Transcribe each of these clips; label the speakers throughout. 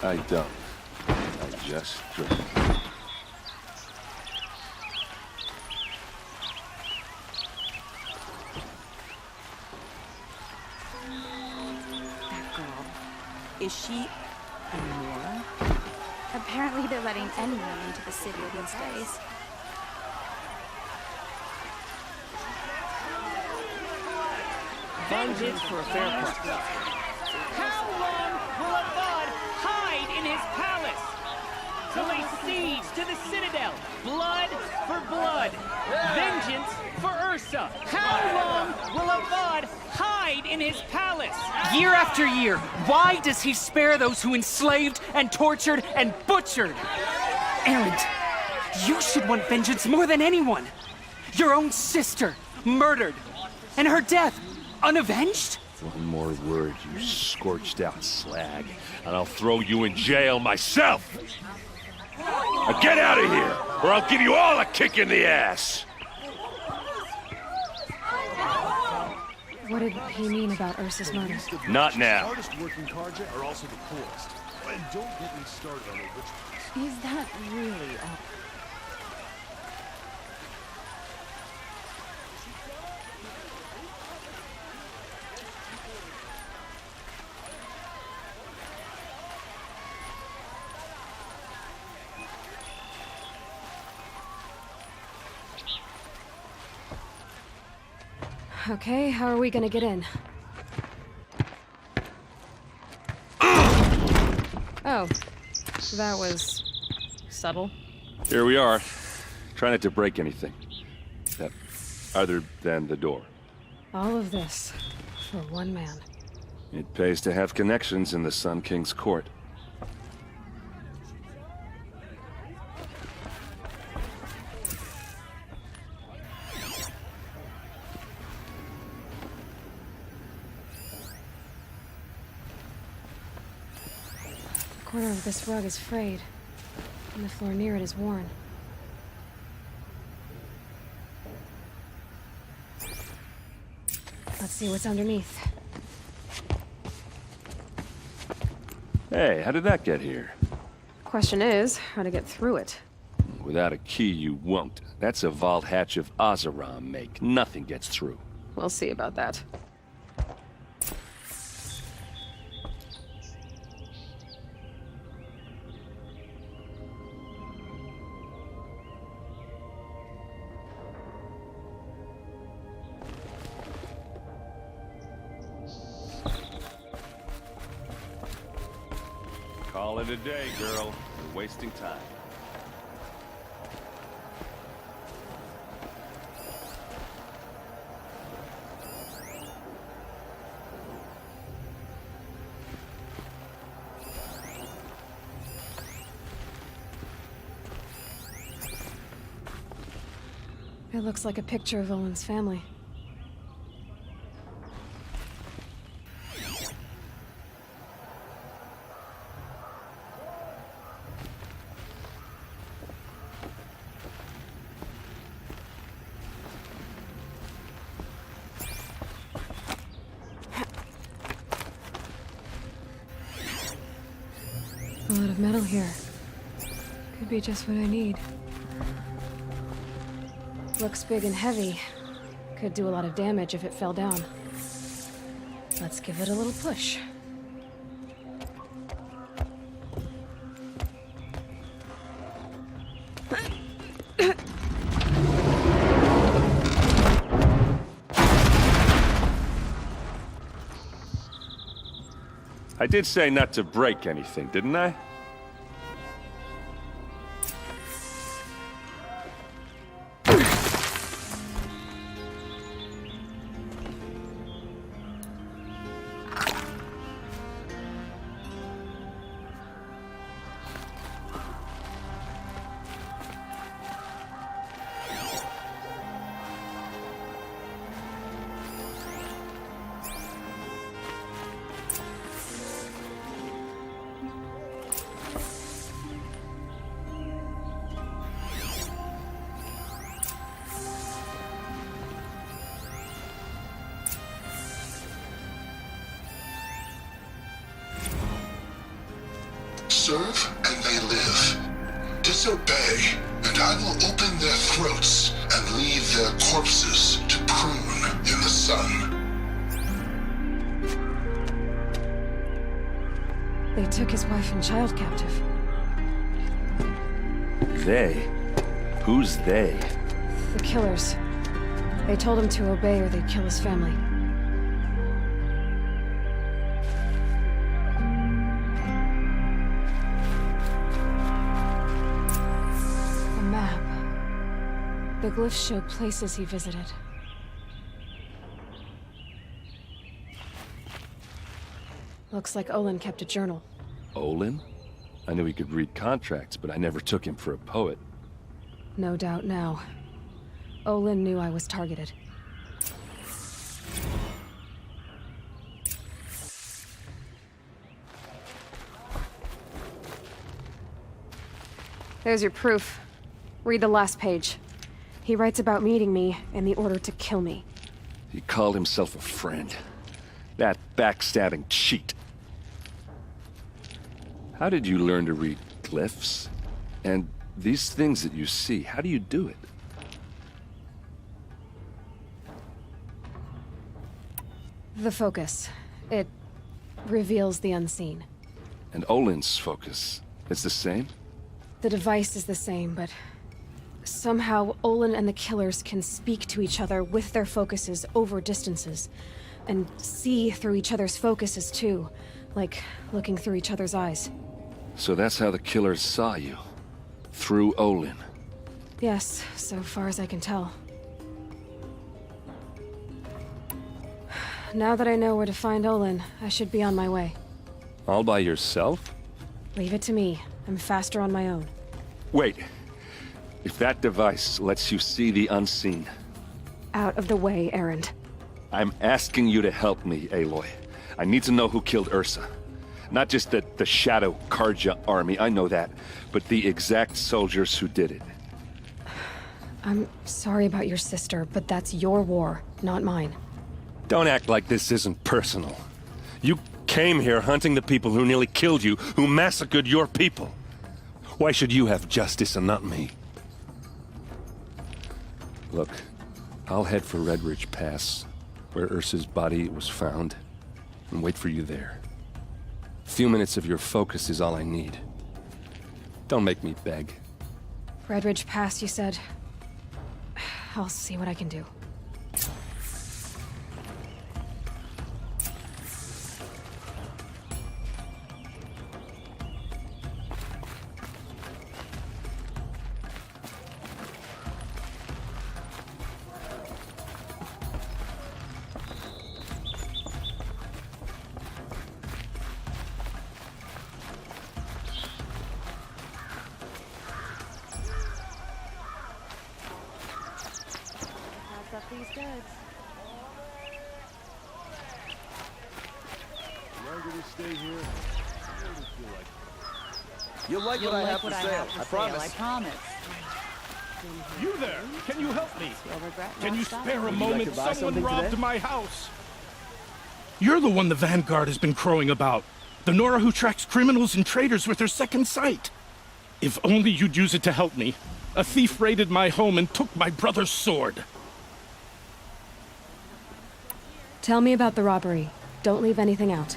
Speaker 1: I don't. I just drink.
Speaker 2: That girl. Is she a Nora?
Speaker 3: Apparently they're letting anyone into the city these days.
Speaker 4: Vengeance for a fair price. How long will a bud hide in his palace? To lay siege to the citadel. Blood for blood. Vengeance for Ursa. How long will a bud hide in his palace?
Speaker 5: Year after year, why does he spare those who enslaved and tortured and butchered? Erend, you should want vengeance more than anyone. Your own sister, murdered, and her death, unavenged?
Speaker 1: One more word, you scorched out slag, and I'll throw you in jail myself! Now get out of here, or I'll give you all a kick in the ass!
Speaker 6: What did he mean about Ursa's murder?
Speaker 1: Not now.
Speaker 7: Hardest working carja are also the poorest. And don't get me started on the rich.
Speaker 2: Is that really all?
Speaker 6: Okay, how are we gonna get in? Oh, that was subtle.
Speaker 1: Here we are. Try not to break anything. Other than the door.
Speaker 6: All of this for one man.
Speaker 1: It pays to have connections in the Sun King's court.
Speaker 6: The corner of this rug is frayed, and the floor near it is worn. Let's see what's underneath.
Speaker 1: Hey, how did that get here?
Speaker 6: Question is, how to get through it.
Speaker 1: Without a key, you won't. That's a vault hatch of Oseram make. Nothing gets through.
Speaker 6: We'll see about that.
Speaker 1: Call it a day, girl. You're wasting time.
Speaker 6: It looks like a picture of Owen's family. A lot of metal here. Could be just what I need. Looks big and heavy. Could do a lot of damage if it fell down. Let's give it a little push.
Speaker 1: I did say not to break anything, didn't I?
Speaker 8: serve and they live. Disobey, and I will open their throats and leave their corpses to prune in the sun.
Speaker 6: They took his wife and child captive.
Speaker 1: They? Who's they?
Speaker 6: The killers. They told him to obey or they'd kill his family. A map. The glyphs show places he visited. Looks like Olin kept a journal.
Speaker 1: Olin? I knew he could read contracts, but I never took him for a poet.
Speaker 6: No doubt now. Olin knew I was targeted. There's your proof. Read the last page. He writes about meeting me and the order to kill me.
Speaker 1: He called himself a friend. That backstabbing cheat. How did you learn to read glyphs? And these things that you see, how do you do it?
Speaker 6: The focus. It reveals the unseen.
Speaker 1: And Olin's focus is the same?
Speaker 6: The device is the same, but somehow Olin and the killers can speak to each other with their focuses over distances. And see through each other's focuses too, like looking through each other's eyes.
Speaker 1: So that's how the killers saw you? Through Olin?
Speaker 6: Yes, so far as I can tell. Now that I know where to find Olin, I should be on my way.
Speaker 1: All by yourself?
Speaker 6: Leave it to me. I'm faster on my own.
Speaker 1: Wait. If that device lets you see the unseen...
Speaker 6: Out of the way, Erend.
Speaker 1: I'm asking you to help me, Aloy. I need to know who killed Ursa. Not just the Shadow Karja army, I know that, but the exact soldiers who did it.
Speaker 6: I'm sorry about your sister, but that's your war, not mine.
Speaker 9: Don't act like this isn't personal. You came here hunting the people who nearly killed you, who massacred your people. Why should you have justice and not me?
Speaker 1: Look, I'll head for Red Ridge Pass, where Ursa's body was found, and wait for you there. A few minutes of your focus is all I need. Don't make me beg.
Speaker 6: Red Ridge Pass, you said? I'll see what I can do.
Speaker 3: These goods.
Speaker 7: The longer we stay here, the more we feel like.
Speaker 10: You'll like what I have for sale. I promise.
Speaker 2: I promise.
Speaker 7: You there! Can you help me?
Speaker 2: You'll regret
Speaker 7: Can you
Speaker 2: not
Speaker 7: spare a
Speaker 2: stopping.
Speaker 7: moment?
Speaker 10: to buy
Speaker 7: Someone
Speaker 10: something
Speaker 7: robbed
Speaker 10: today?
Speaker 7: my house. You're the one the Vanguard has been crowing about. The Nora who tracks criminals and traitors with her second sight. If only you'd use it to help me. A thief raided my home and took my brother's sword.
Speaker 6: Tell me about the robbery. Don't leave anything out.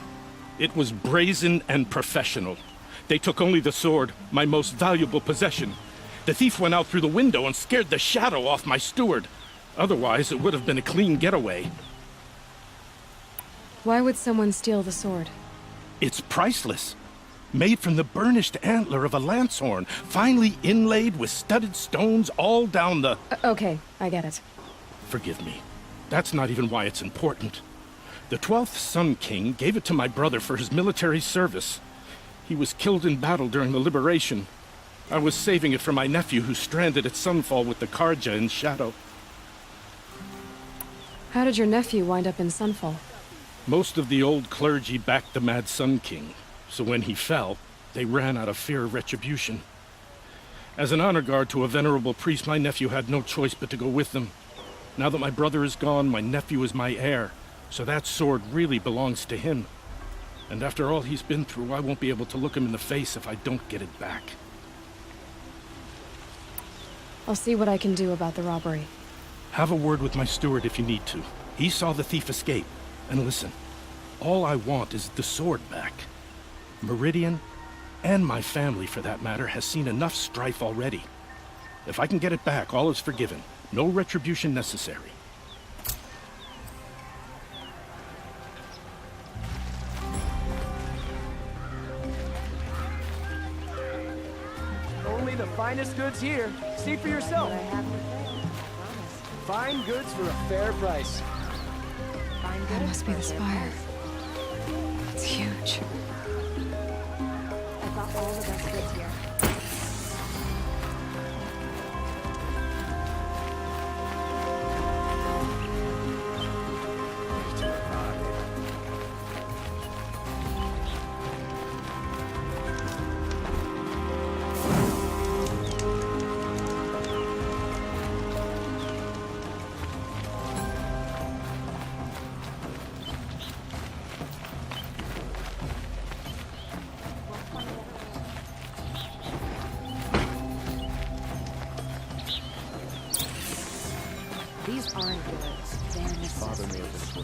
Speaker 7: It was brazen and professional. They took only the sword, my most valuable possession. The thief went out through the window and scared the shadow off my steward. Otherwise, it would have been a clean getaway.
Speaker 6: Why would someone steal the sword?
Speaker 7: It's priceless. Made from the burnished antler of a lancehorn, finely inlaid with studded stones all down the...
Speaker 6: Okay, I get it.
Speaker 7: Forgive me. That's not even why it's important. The 12th Sun King gave it to my brother for his military service. He was killed in battle during the liberation. I was saving it for my nephew who's stranded at Sunfall with the Karja in Shadow.
Speaker 6: How did your nephew wind up in Sunfall?
Speaker 7: Most of the old clergy backed the Mad Sun King, so when he fell, they ran out of fear of retribution. As an honor guard to a venerable priest, my nephew had no choice but to go with them. Now that my brother is gone, my nephew is my heir, so that sword really belongs to him. And after all he's been through, I won't be able to look him in the face if I don't get it back.
Speaker 6: I'll see what I can do about the robbery.
Speaker 7: Have a word with my steward if you need to. He saw the thief escape. And listen, all I want is the sword back. Meridian, and my family for that matter, has seen enough strife already. If I can get it back, all is forgiven. No retribution necessary.
Speaker 10: Only the finest goods here. See for yourself. Fine goods for a fair price.
Speaker 6: That must be the spire. It's huge.
Speaker 3: I've got all the best goods here.
Speaker 2: These aren't goods. They're necessities.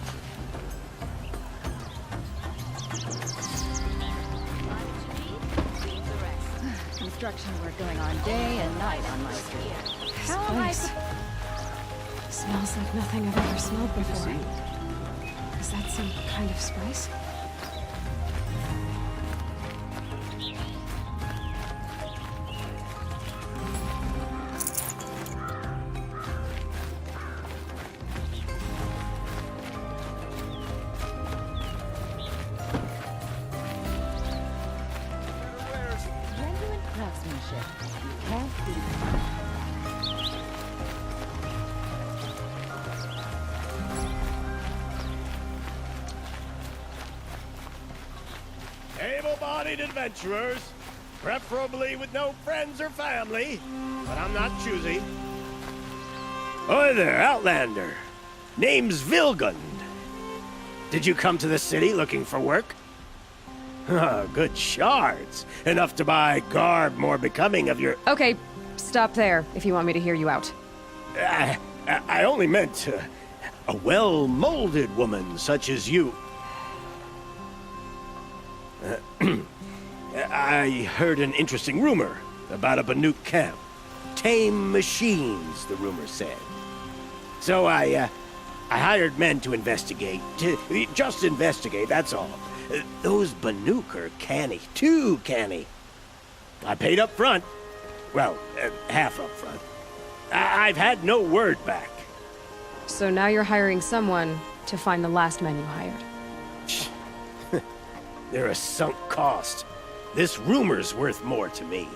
Speaker 2: Construction work going on day and night on my street. How am I?
Speaker 6: Smells like nothing I've ever smelled before. Is that some kind of spice?
Speaker 2: Genuine craftsmanship. You can't beat it.
Speaker 11: Able-bodied adventurers, preferably with no friends or family, but I'm not choosy. Oi there, Outlander. Name's Vilgund. Did you come to the city looking for work? Good shards. Enough to buy garb more becoming of your...
Speaker 6: Okay, stop there if you want me to hear you out.
Speaker 11: I only meant a well-molded woman such as you. I heard an interesting rumor about a Banuk camp. Tame machines, the rumor said. So I hired men to investigate. Just investigate, that's all. Those Banuk are canny, too canny. I paid up front. Well, half up front. I've had no word back.
Speaker 6: So now you're hiring someone to find the last men you hired.
Speaker 11: They're a sunk cost. This rumor's worth more to me.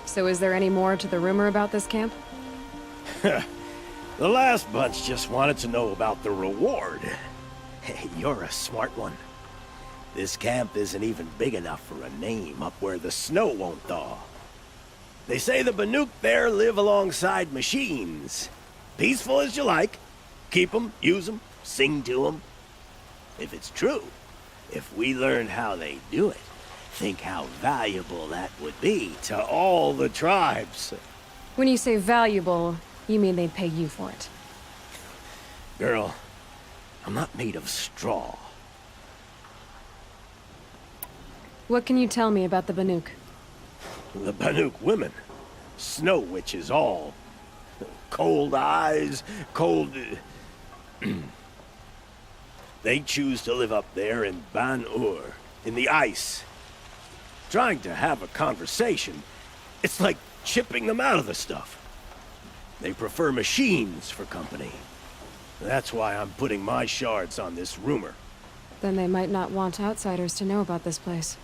Speaker 6: So is there any more to the rumor about this camp?
Speaker 11: The last bunch just wanted to know about the reward. Hey, you're a smart one. This camp isn't even big enough for a name up where the snow won't thaw. They say the Banuk there live alongside machines. Peaceful as you like. Keep them, use them, sing to them. If it's true, if we learned how they do it, think how valuable that would be to all the tribes.
Speaker 6: When you say valuable, you mean they'd pay you for it.
Speaker 11: Girl, I'm not made of straw.
Speaker 6: What can you tell me about the Banuk?
Speaker 11: The Banuk women. Snow witches all. Cold eyes, cold... They choose to live up there in Ban-Ur, in the ice. Trying to have a conversation, it's like chipping them out of the stuff. They prefer machines for company. That's why I'm putting my shards on this rumor.
Speaker 6: Then they might not want outsiders to know about this place.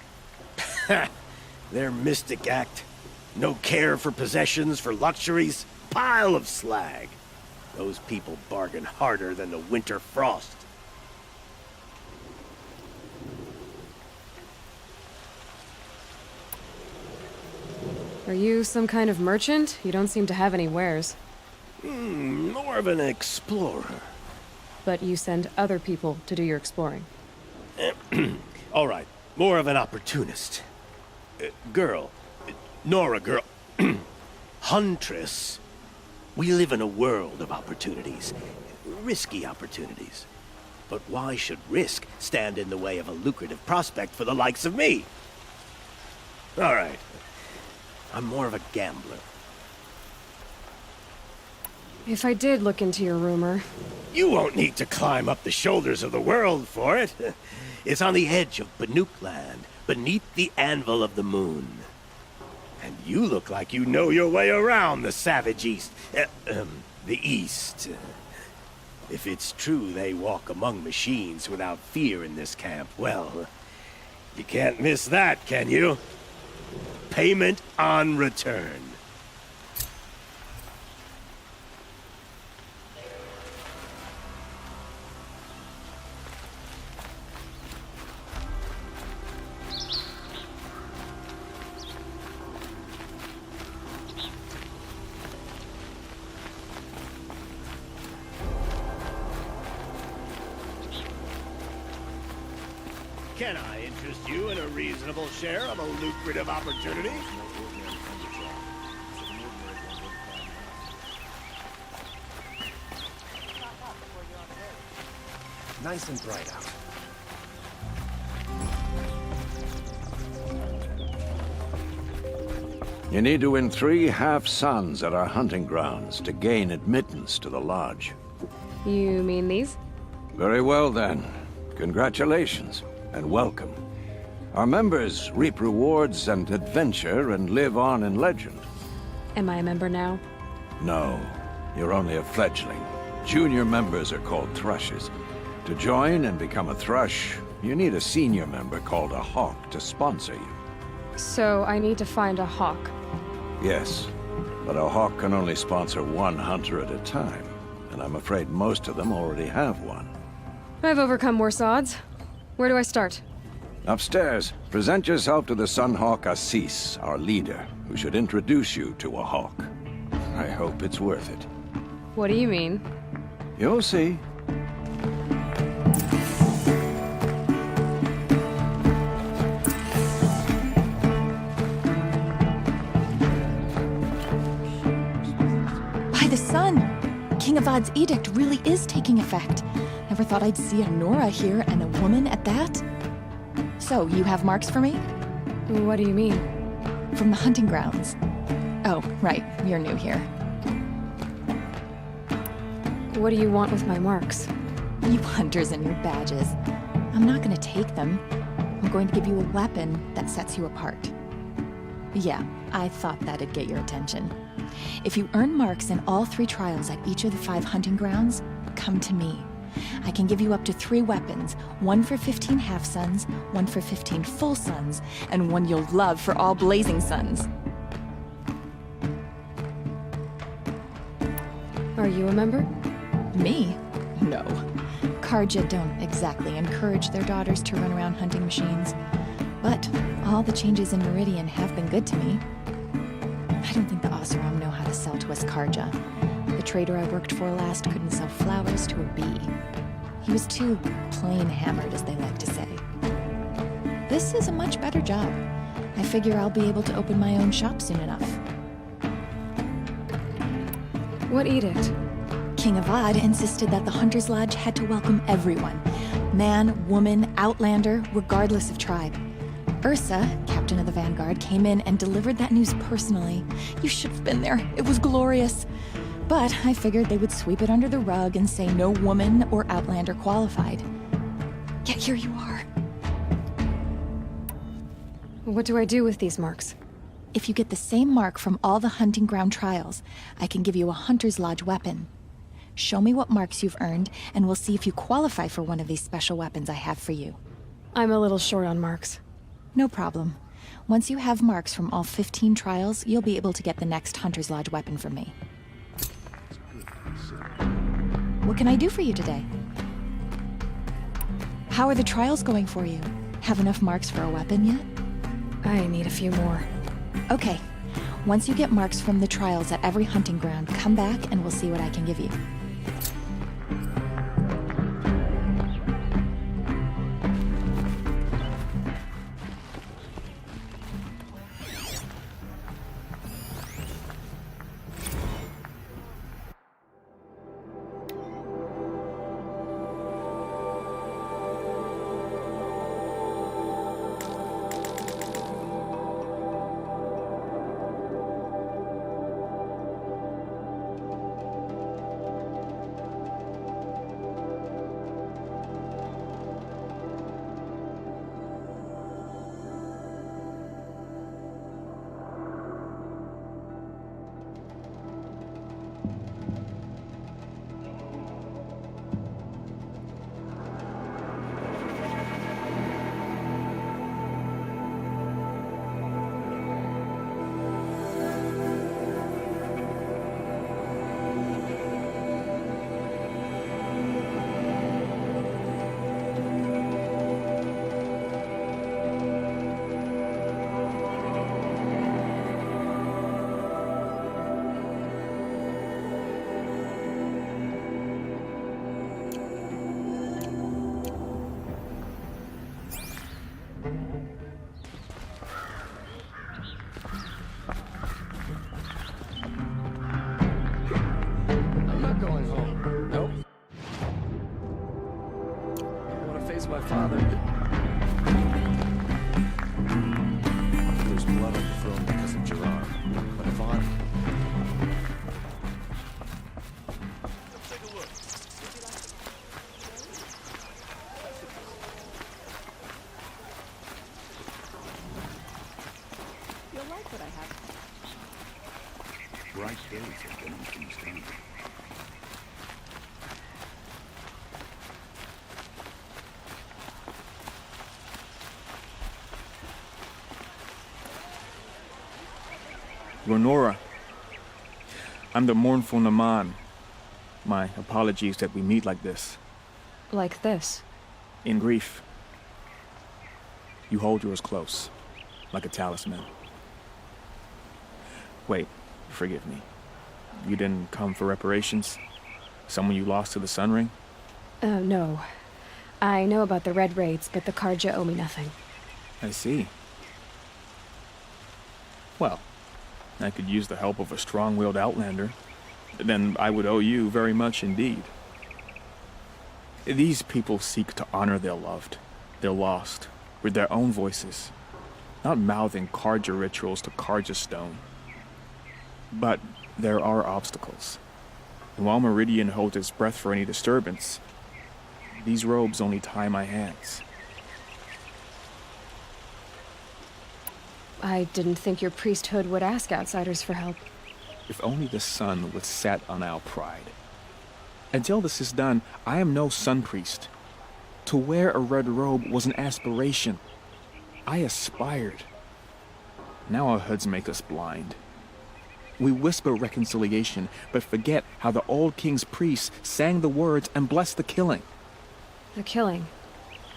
Speaker 11: Their mystic act. No care for possessions, for luxuries. Pile of slag. Those people bargain harder than the winter frost.
Speaker 6: Are you some kind of merchant? You don't seem to have any wares.
Speaker 11: More of an explorer.
Speaker 6: but you send other people to do your exploring.
Speaker 11: All right, more of an opportunist. Girl. Nora girl. Huntress. We live in a world of opportunities. Risky opportunities. But why should risk stand in the way of a lucrative prospect for the likes of me? All right. I'm more of a gambler.
Speaker 6: If I did look into your rumor...
Speaker 11: You won't need to climb up the shoulders of the world for it. It's on the edge of Banuk land, beneath the anvil of the moon. And you look like you know your way around the savage east. The east. If it's true they walk among machines without fear in this camp, well, you can't miss that, can you? Payment on return. Can I interest you in a reasonable share of a lucrative opportunity?
Speaker 10: Nice and bright out.
Speaker 12: You need to win 3 half-suns at our hunting grounds to gain admittance to the lodge.
Speaker 6: You mean these?
Speaker 12: Very well then. Congratulations, and welcome. Our members reap rewards and adventure and live on in legend.
Speaker 6: Am I a member now?
Speaker 12: No, you're only a fledgling. Junior members are called thrushes. To join and become a thrush, you need a senior member called a hawk to sponsor you.
Speaker 6: So I need to find a hawk.
Speaker 12: Yes, but a hawk can only sponsor 1 hunter at a time, and I'm afraid most of them already have one.
Speaker 6: I've overcome worse odds. Where do I start?
Speaker 12: Upstairs, present yourself to the Sunhawk Assis, our leader, who should introduce you to a hawk. I hope it's worth it.
Speaker 6: What do you mean?
Speaker 12: You'll see.
Speaker 2: By the sun! King Avad's edict really is taking effect. Never thought I'd see a Nora here, and a woman at that. So, you have marks for me?
Speaker 6: What do you mean?
Speaker 2: From the hunting grounds. Oh, right, you're new here.
Speaker 6: What do you want with my marks?
Speaker 2: You hunters and your badges. I'm not gonna take them. I'm going to give you a weapon that sets you apart. Yeah, I thought that'd get your attention. If you earn marks in all 3 trials at each of the 5 hunting grounds, come to me. I can give you up to 3 weapons, 1 for 15 half-suns, 1 for 15 full suns, and 1 you'll love for all blazing suns.
Speaker 6: Are you a member?
Speaker 2: Me? No. Karja don't exactly encourage their daughters to run around hunting machines. But all the changes in Meridian have been good to me. I don't think the Oseram know how to sell to us Karja. The trader I worked for last couldn't sell flowers to a bee. He was too plain hammered, as they like to say. This is a much better job. I figure I'll be able to open my own shop soon enough.
Speaker 6: What edict?
Speaker 2: King Avad insisted that the Hunter's Lodge had to welcome everyone. Man, woman, outlander, regardless of tribe. Ursa, captain of the Vanguard, came in and delivered that news personally. You should have been there. It was glorious. But I figured they would sweep it under the rug and say no woman or outlander qualified. Yet here you are.
Speaker 6: What do I do with these marks?
Speaker 2: If you get the same mark from all the hunting ground trials, I can give you a Hunter's Lodge weapon. Show me what marks you've earned, and we'll see if you qualify for one of these special weapons I have for you.
Speaker 6: I'm a little short on marks.
Speaker 2: No problem. Once you have marks from all 15 trials, you'll be able to get the next Hunter's Lodge weapon from me. What can I do for you today? How are the trials going for you? Have enough marks for a weapon yet?
Speaker 6: I need a few more.
Speaker 2: Okay. Once you get marks from the trials at every hunting ground, come back and we'll see what I can give you. what I have.
Speaker 12: Bright days have been on King's Landing.
Speaker 13: Lenora, I'm the mournful Naman. My apologies that we meet like this.
Speaker 6: Like this.
Speaker 13: In grief. You hold yours close, like a talisman. Wait, forgive me. You didn't come for reparations? Someone you lost to the Sun Ring?
Speaker 6: No. I know about the Red Raids, but the Karja owe me nothing.
Speaker 13: I see. Well, I could use the help of a strong-willed outlander. Then I would owe you very much indeed. These people seek to honor their loved, their lost, with their own voices, not mouthing Karja rituals to Karja stone. But there are obstacles. And while Meridian holds its breath for any disturbance, these robes only tie my hands.
Speaker 6: I didn't think your priesthood would ask outsiders for help.
Speaker 13: If only the sun would set on our pride. Until this is done, I am no sun priest. To wear a red robe was an aspiration. I aspired. Now our hoods make us blind. We whisper reconciliation, but forget how the old king's priests sang the words and blessed the killing.
Speaker 6: The killing?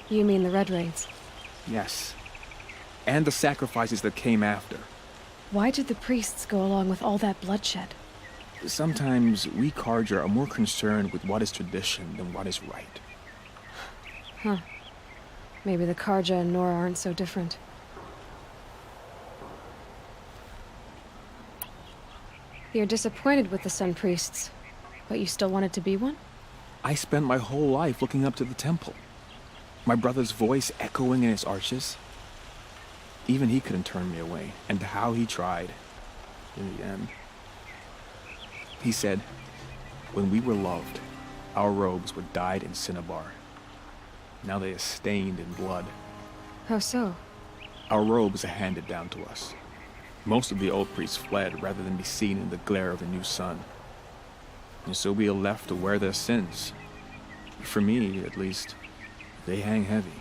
Speaker 6: You mean the Red Raids?
Speaker 13: Yes. And the sacrifices that came after.
Speaker 6: Why did the priests go along with all that bloodshed?
Speaker 13: Sometimes we Karja are more concerned with what is tradition than what is right.
Speaker 6: Huh. Maybe the Karja and Nora aren't so different. You're disappointed with the Sun Priests, but you still wanted to be one?
Speaker 13: I spent my whole life looking up to the temple. My brother's voice echoing in its arches. Even he couldn't turn me away, and how he tried, in the end. He said, when we were loved, our robes were dyed in cinnabar. Now they are stained in blood.
Speaker 6: How so?
Speaker 13: Our robes are handed down to us. Most of the old priests fled rather than be seen in the glare of a new sun. And so we are left to wear their sins. For me, at least, they hang heavy.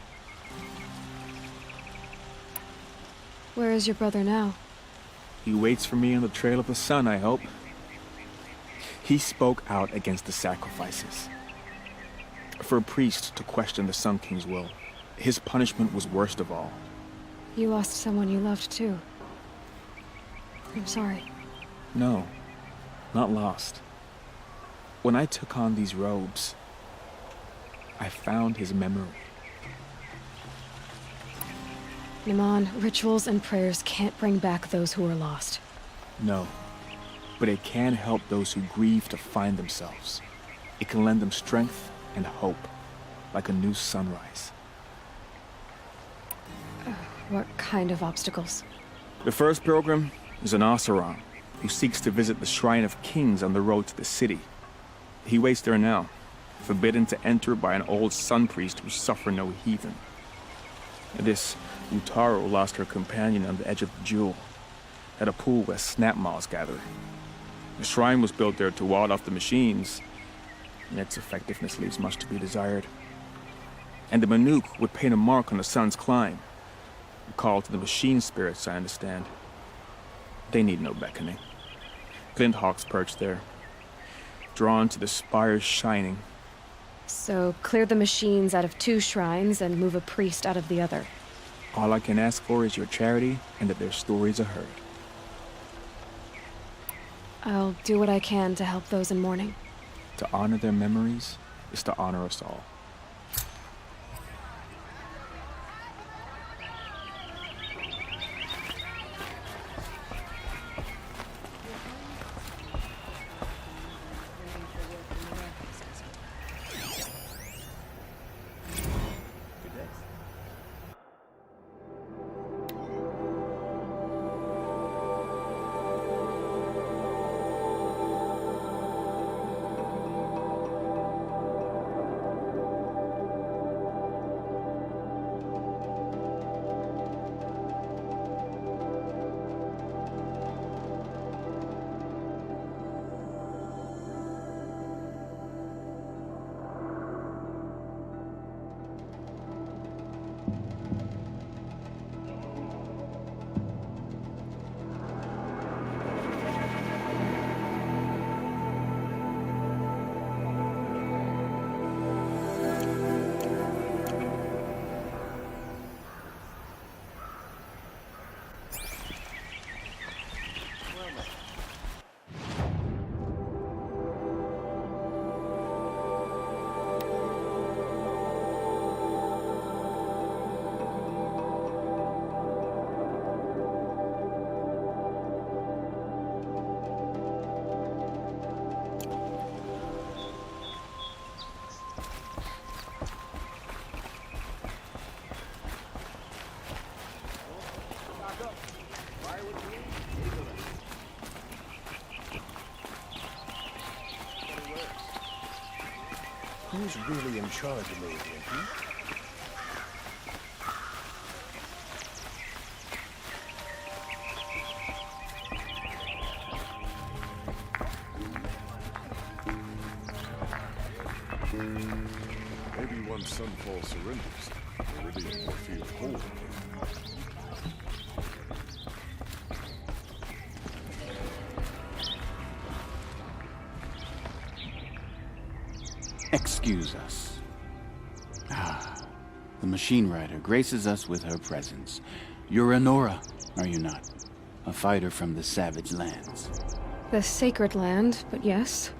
Speaker 6: Where is your brother now?
Speaker 13: He waits for me on the trail of the sun, I hope. He spoke out against the sacrifices. For a priest to question the Sun King's will, his punishment was worst of all.
Speaker 6: You lost someone you loved too. I'm sorry.
Speaker 13: No, not lost. When I took on these robes, I found his memory.
Speaker 6: Naman, rituals and prayers can't bring back those who are lost.
Speaker 13: No, but it can help those who grieve to find themselves. It can lend them strength and hope, like a new sunrise.
Speaker 6: What kind of obstacles?
Speaker 13: The first pilgrim is an Oseram, who seeks to visit the Shrine of Kings on the road to the city. He waits there now, forbidden to enter by an old sun priest who suffer no heathen. This Utaro lost her companion on the edge of the jewel, at a pool where snap moths gather. The shrine was built there to ward off the machines, and its effectiveness leaves much to be desired. And the Manuk would paint a mark on the sun's climb, a call to the machine spirits, I understand. They need no beckoning. Glint hawks perch there, drawn to the spires shining.
Speaker 6: So clear the machines out of 2 shrines and move a priest out of the other.
Speaker 13: All I can ask for is your charity and that their stories are heard.
Speaker 6: I'll do what I can to help those in mourning.
Speaker 13: To honor their memories is to honor us all.
Speaker 10: Who's really in charge of Meridian,
Speaker 14: Maybe once Sunfall surrenders, Meridian will feel whole again.
Speaker 15: Excuse us. The machine rider graces us with her presence. You're Nora, are you not? A fighter from the savage lands.
Speaker 6: The sacred land, but yes.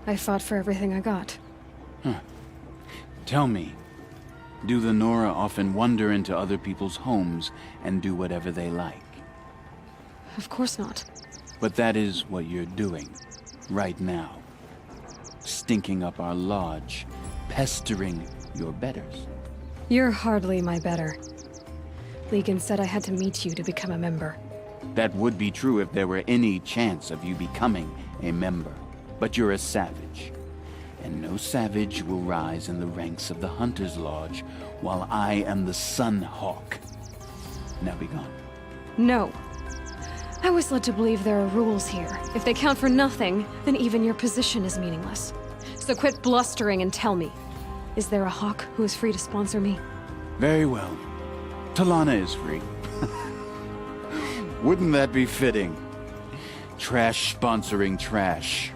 Speaker 6: I fought for everything I got.
Speaker 15: Tell me, do the Nora often wander into other people's homes and do whatever they like?
Speaker 6: Of course not.
Speaker 15: But that is what you're doing, right now. Stinking up our lodge, pestering your betters.
Speaker 6: You're hardly my better. Legan said I had to meet you to become a member.
Speaker 15: That would be true if there were any chance of you becoming a member. But you're a savage. And no savage will rise in the ranks of the Hunter's Lodge while I am the Sun Hawk. Now be gone.
Speaker 6: No. I was led to believe there are rules here. If they count for nothing, then even your position is meaningless. So quit blustering and tell me. Is there a Hawk who is free to sponsor me?
Speaker 15: Very well. Talana is free. Wouldn't that be fitting? Trash sponsoring trash.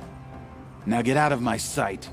Speaker 15: Now get out of my sight.